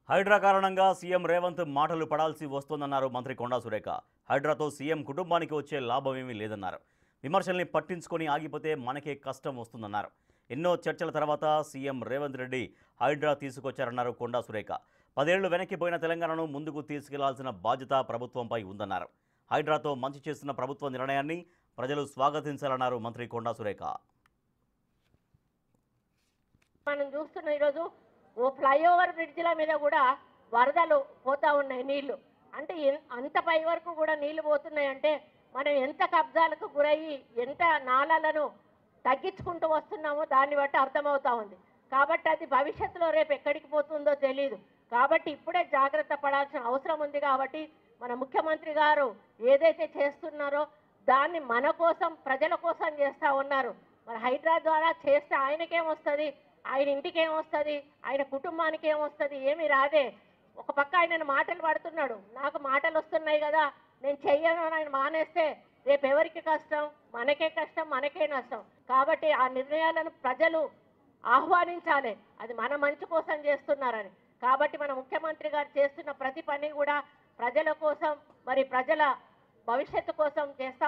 హైడ్రా కారణంగా సీఎం రేవంత్ మాటలు పడాల్సి వస్తోందన్నారు మంత్రి కొండా సురేఖ. హైడ్రాతో సీఎం కుటుంబానికి వచ్చే లాభమేమీ లేదన్నారు. విమర్శల్ని పట్టించుకొని ఆగిపోతే మనకే కష్టం వస్తుందన్నారు. ఎన్నో చర్చల తర్వాత సీఎం రేవంత్ రెడ్డి హైడ్రా తీసుకొచ్చారన్నారు కొండా సురేఖ. 10 ఏళ్లు వెనక్కిపోయిన తెలంగాణను ముందుకు తీసుకెళ్లాల్సిన బాధ్యత ప్రభుత్వంపై ఉందన్నారు. హైడ్రాతో మంచి చేస్తున్న ప్రభుత్వ నిర్ణయాన్ని ప్రజలు స్వాగతించాలన్నారు మంత్రి కొండా సురేఖ. మనం చూస్తున్న ఈరోజు ఓ ఫ్లైఓవర్ బ్రిడ్జిల మీద కూడా వరదలు పోతా ఉన్నాయి నీళ్లు. అంటే అంత పై వరకు కూడా నీళ్లు పోతున్నాయంటే మనం ఎంత కబ్జాలకు గురయ్యి ఎంత నాళాలను తగ్గించుకుంటూ వస్తున్నామో దాన్ని బట్టి అర్థమవుతా ఉంది. కాబట్టి అది భవిష్యత్తులో రేపు ఎక్కడికి పోతుందో తెలియదు. కాబట్టి ఇప్పుడే జాగ్రత్త పడాల్సిన అవసరం ఉంది. కాబట్టి మన ముఖ్యమంత్రి గారు ఏదైతే చేస్తున్నారో దాన్ని మన కోసం ప్రజల కోసం చేస్తూ ఉన్నారు. మరి హైడ్రా ద్వారా చేస్తే ఆయనకేమొస్తుంది, ఆయన ఇంటికి ఏమొస్తుంది, ఆయన కుటుంబానికి ఏమొస్తుంది, ఏమి రాదే. ఒక పక్క ఆయన మాటలు పడుతున్నాడు, నాకు మాటలు వస్తున్నాయి కదా నేను చెయ్యను అని ఆయన మానేస్తే రేపు ఎవరికి కష్టం, మనకే కష్టం, మనకే నష్టం. కాబట్టి ఆ నిర్ణయాలను ప్రజలు ఆహ్వానించాలి, అది మన మంచి కోసం చేస్తున్నారని. కాబట్టి మన ముఖ్యమంత్రి గారు చేస్తున్న ప్రతి పని కూడా ప్రజల కోసం, మరి ప్రజల భవిష్యత్తు కోసం చేస్తా